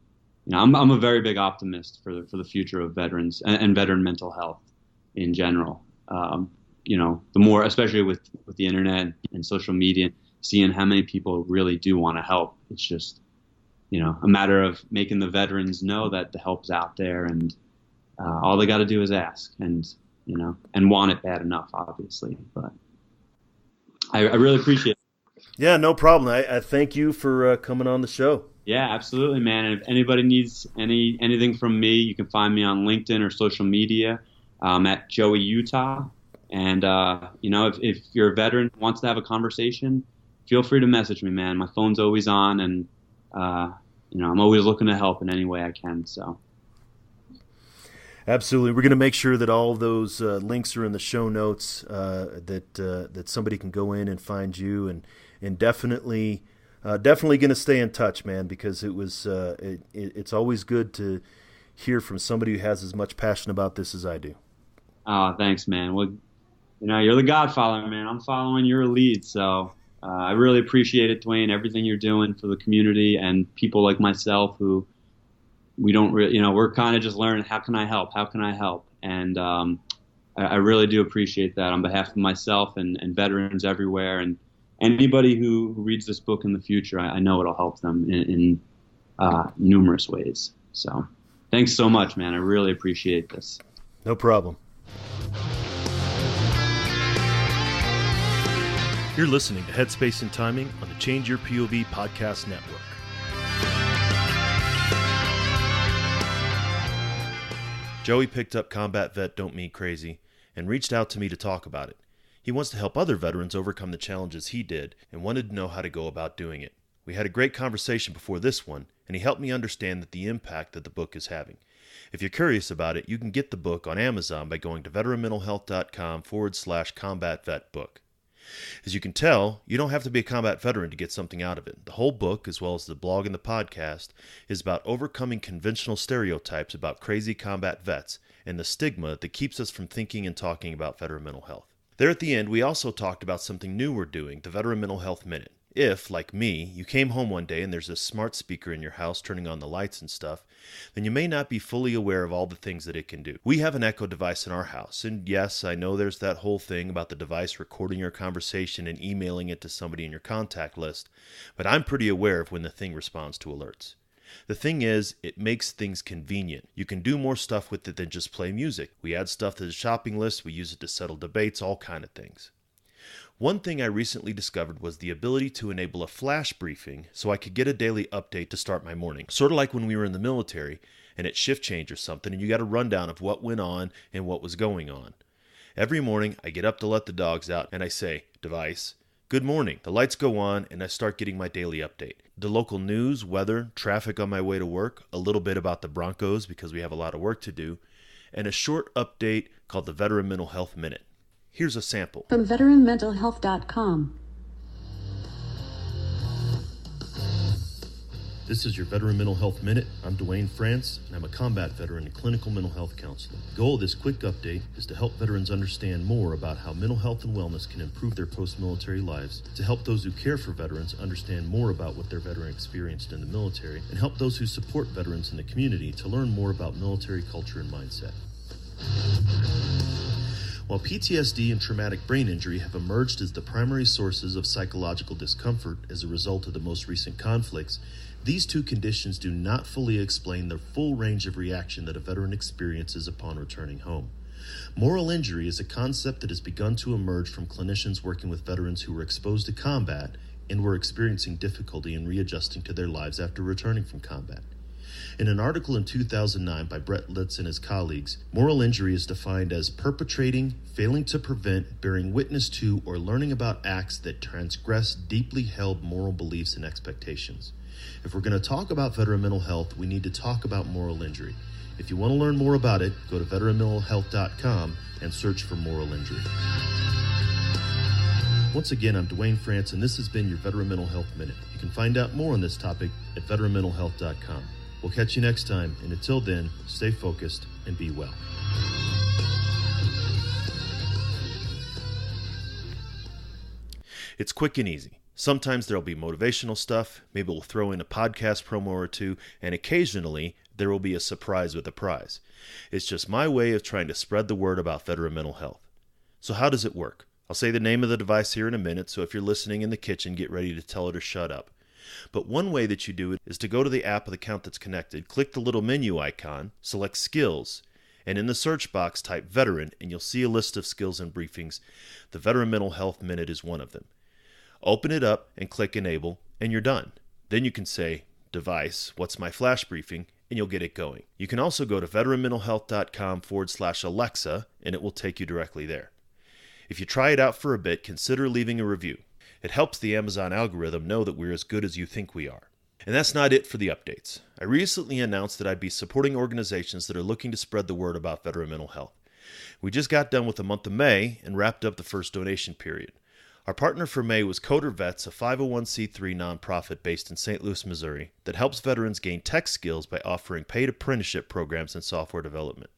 a very big optimist for the future of veterans and veteran mental health in general. The more, especially with the internet and social media, seeing how many people really do want to help. It's just, a matter of making the veterans know that the help's out there, and all they got to do is ask and want it bad enough, obviously. But I really appreciate it. Yeah, no problem. I thank you for coming on the show. Yeah, absolutely, man. And if anybody needs anything from me, you can find me on LinkedIn or social media at Joey Utah. And, if you're a veteran who wants to have a conversation, feel free to message me, man. My phone's always on, and, I'm always looking to help in any way I can. So. Absolutely. We're going to make sure that all of those links are in the show notes, that somebody can go in and find you, and definitely going to stay in touch, man, because it's always good to hear from somebody who has as much passion about this as I do. Oh, thanks, man. Well, you're the godfather, man. I'm following your lead, so I really appreciate it, Dwayne, everything you're doing for the community and people like myself who we don't really, we're kind of just learning, how can I help? How can I help? And I really do appreciate that on behalf of myself and veterans everywhere, and anybody who reads this book in the future. I know it'll help them in numerous ways. So thanks so much, man. I really appreciate this. No problem. You're listening to Headspace and Timing on the Change Your POV podcast network. Joey picked up Combat Vet Don't Me Crazy and reached out to me to talk about it. He wants to help other veterans overcome the challenges he did and wanted to know how to go about doing it. We had a great conversation before this one, and he helped me understand the impact that the book is having. If you're curious about it, you can get the book on Amazon by going to veteranmentalhealth.com/combat vet book. As you can tell, you don't have to be a combat veteran to get something out of it. The whole book, as well as the blog and the podcast, is about overcoming conventional stereotypes about crazy combat vets and the stigma that keeps us from thinking and talking about veteran mental health. There at the end, we also talked about something new we're doing, the Veteran Mental Health Minute. If, like me, you came home one day and there's a smart speaker in your house turning on the lights and stuff, then you may not be fully aware of all the things that it can do. We have an Echo device in our house, and yes, I know there's that whole thing about the device recording your conversation and emailing it to somebody in your contact list, but I'm pretty aware of when the thing responds to alerts. The thing is, it makes things convenient. You can do more stuff with it than just play music. We add stuff to the shopping list, we use it to settle debates, all kind of things. One thing I recently discovered was the ability to enable a flash briefing so I could get a daily update to start my morning. Sort of like when we were in the military and at shift change or something and you got a rundown of what went on and what was going on. Every morning I get up to let the dogs out and I say, device, good morning. The lights go on and I start getting my daily update. The local news, weather, traffic on my way to work, a little bit about the Broncos because we have a lot of work to do, and a short update called the Veteran Mental Health Minute. Here's a sample. From veteranmentalhealth.com. This is your Veteran Mental Health Minute. I'm Dwayne France, and I'm a combat veteran and clinical mental health counselor. The goal of this quick update is to help veterans understand more about how mental health and wellness can improve their post-military lives, to help those who care for veterans understand more about what their veteran experienced in the military, and help those who support veterans in the community to learn more about military culture and mindset. While PTSD and traumatic brain injury have emerged as the primary sources of psychological discomfort as a result of the most recent conflicts, these two conditions do not fully explain the full range of reaction that a veteran experiences upon returning home. Moral injury is a concept that has begun to emerge from clinicians working with veterans who were exposed to combat and were experiencing difficulty in readjusting to their lives after returning from combat. In an article in 2009 by Brett Litz and his colleagues, moral injury is defined as perpetrating, failing to prevent, bearing witness to, or learning about acts that transgress deeply held moral beliefs and expectations. If we're going to talk about veteran mental health, we need to talk about moral injury. If you want to learn more about it, go to veteranmentalhealth.com and search for moral injury. Once again, I'm Dwayne France, and this has been your Veteran Mental Health Minute. You can find out more on this topic at veteranmentalhealth.com. We'll catch you next time, and until then, stay focused and be well. It's quick and easy. Sometimes there'll be motivational stuff, maybe we'll throw in a podcast promo or two, and occasionally there will be a surprise with a prize. It's just my way of trying to spread the word about veteran mental health. So how does it work? I'll say the name of the device here in a minute, so if you're listening in the kitchen, get ready to tell it to shut up. But one way that you do it is to go to the app of the account that's connected, click the little menu icon, select Skills, and in the search box type Veteran, and you'll see a list of skills and briefings. The Veteran Mental Health Minute is one of them. Open it up and click Enable, and you're done. Then you can say, Device, what's my flash briefing? And you'll get it going. You can also go to veteranmentalhealth.com/Alexa, and it will take you directly there. If you try it out for a bit, consider leaving a review. It helps the Amazon algorithm know that we're as good as you think we are. And that's not it for the updates. I recently announced that I'd be supporting organizations that are looking to spread the word about veteran mental health. We just got done with the month of May and wrapped up the first donation period. Our partner for May was Coder Vets, a 501c3 nonprofit based in St. Louis, Missouri, that helps veterans gain tech skills by offering paid apprenticeship programs in software development.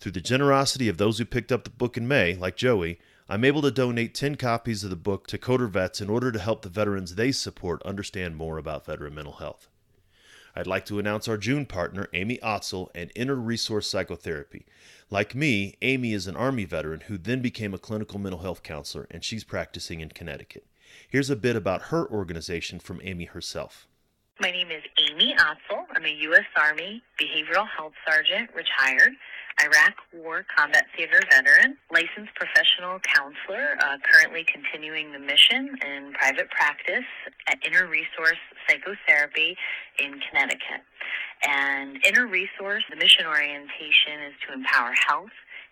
Through the generosity of those who picked up the book in May, like Joey, I'm able to donate 10 copies of the book to Coder Vets in order to help the veterans they support understand more about veteran mental health. I'd like to announce our June partner, Amy Otzel, and Inner Resource Psychotherapy. Like me, Amy is an Army veteran who then became a clinical mental health counselor, and she's practicing in Connecticut. Here's a bit about her organization from Amy herself. My name is Amy Otzel. I'm a U.S. Army Behavioral Health Sergeant, retired, Iraq War Combat Theater veteran, licensed professional counselor, currently continuing the mission in private practice at Inner Resource Psychotherapy in Connecticut. And Inner Resource, the mission orientation is to empower health,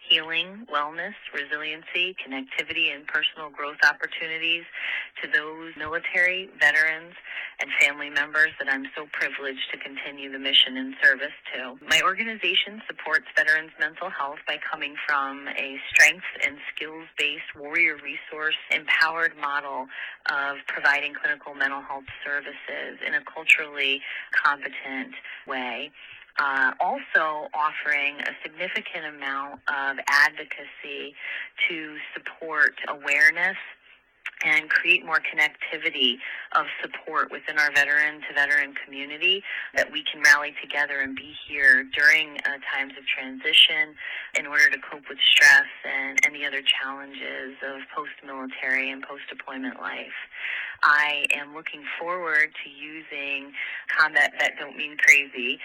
healing, wellness, resiliency, connectivity, and personal growth opportunities to those military, veterans, and family members that I'm so privileged to continue the mission and service to. My organization supports veterans' mental health by coming from a strengths and skills-based warrior resource empowered model of providing clinical mental health services in a culturally competent way. Also offering a significant amount of advocacy to support awareness and create more connectivity of support within our veteran-to-veteran community, that we can rally together and be here during times of transition in order to cope with stress and any other challenges of post-military and post-deployment life. I am looking forward to using Combat Vet Don't Mean Crazy,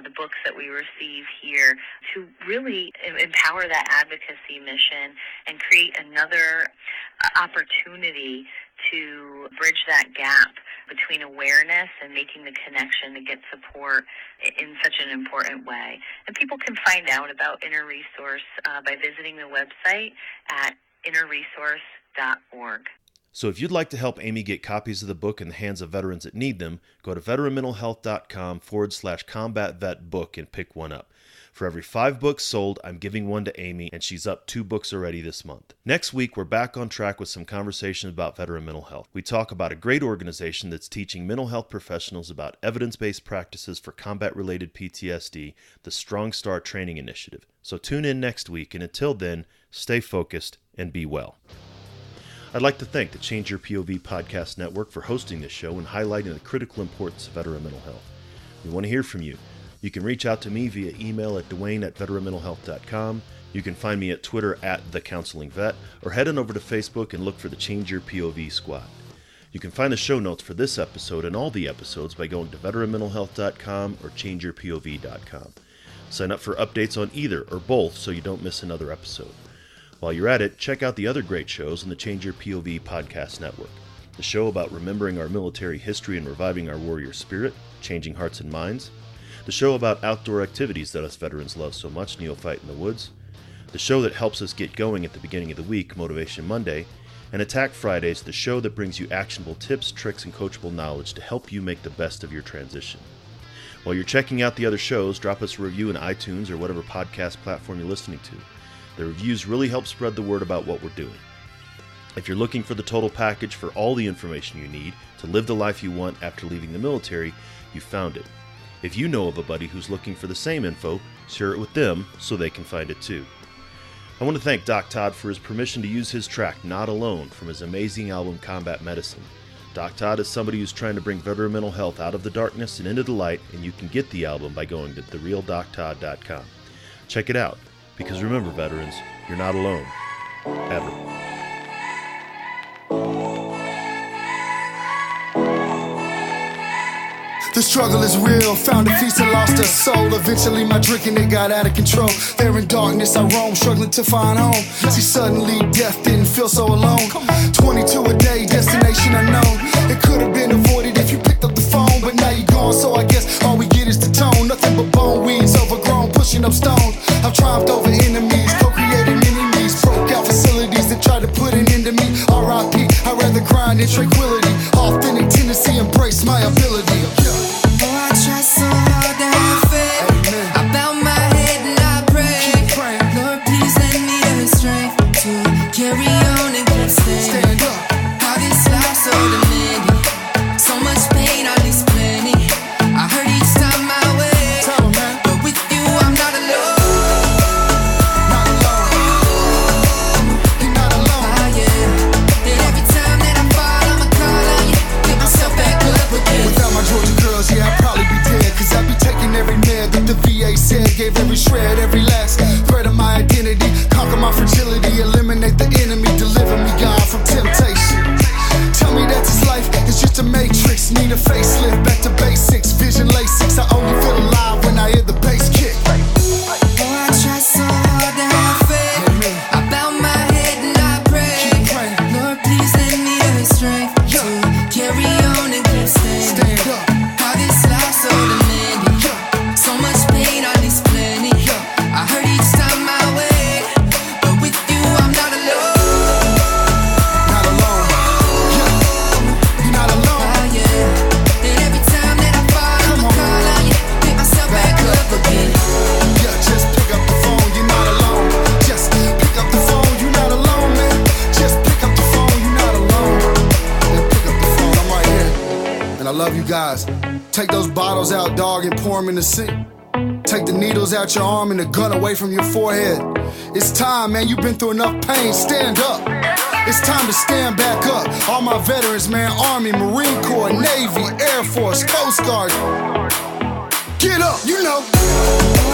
the books that we receive here, to really empower that advocacy mission and create another opportunity to bridge that gap between awareness and making the connection to get support in such an important way. And people can find out about Inner Resource by visiting the website at innerresource.org. So if you'd like to help Amy get copies of the book in the hands of veterans that need them, go to veteranmentalhealth.com/combatvetbook and pick one up. For every 5 books sold, I'm giving one to Amy, and she's up 2 books already this month. Next week, we're back on track with some conversations about veteran mental health. We talk about a great organization that's teaching mental health professionals about evidence-based practices for combat-related PTSD, the Strong Start Training Initiative. So tune in next week, and until then, stay focused and be well. I'd like to thank the Change Your POV Podcast Network for hosting this show and highlighting the critical importance of veteran mental health. We want to hear from you. You can reach out to me via email at dwayne@veteranmentalhealth.com. You can find me at Twitter @TheCounselingVet, or head on over to Facebook and look for the Change Your POV Squad. You can find the show notes for this episode and all the episodes by going to veteranmentalhealth.com or changeyourpov.com. Sign up for updates on either or both so you don't miss another episode. While you're at it, check out the other great shows on the Change Your POV Podcast Network. The show about remembering our military history and reviving our warrior spirit, Changing Hearts and Minds. The show about outdoor activities that us veterans love so much, Neophyte in the Woods. The show that helps us get going at the beginning of the week, Motivation Monday. And Attack Fridays, the show that brings you actionable tips, tricks, and coachable knowledge to help you make the best of your transition. While you're checking out the other shows, drop us a review in iTunes or whatever podcast platform you're listening to. The reviews really help spread the word about what we're doing. If you're looking for the total package for all the information you need to live the life you want after leaving the military, you found it. If you know of a buddy who's looking for the same info, share it with them so they can find it too. I want to thank Doc Todd for his permission to use his track Not Alone from his amazing album Combat Medicine. Doc Todd is somebody who's trying to bring veteran mental health out of the darkness and into the light, and you can get the album by going to therealdoctodd.com. Check it out, because remember, veterans, you're not alone. Ever. The struggle is real, found a feast and lost a soul. Eventually my drinking, it got out of control. There in darkness I roam, struggling to find home. See, suddenly death didn't feel so alone. 22 a day, destination unknown. It could have been avoided if you picked up the phone, but now you're gone, so I guess all we get is the tone. Nothing but bone weeds, overgrown, pushing up stones. I've triumphed over enemies, co-created enemies. Broke out facilities that tried to put an end to me. R.I.P. I'd rather grind in tranquility. Authentic tendency, embrace my ability. I try so hard to have faith. I bow my head and I pray. Lord, please lend me the strength to carry on and keep staying. Stand up. love you guys. Take those bottles out, dog, and pour them in the sink. Take the needles out your arm and the gun away from your forehead. It's time, man, you've been through enough pain, stand up. It's time to stand back up. All my veterans, man, Army, Marine Corps, Navy, Air Force, Coast Guard. Get up, you know.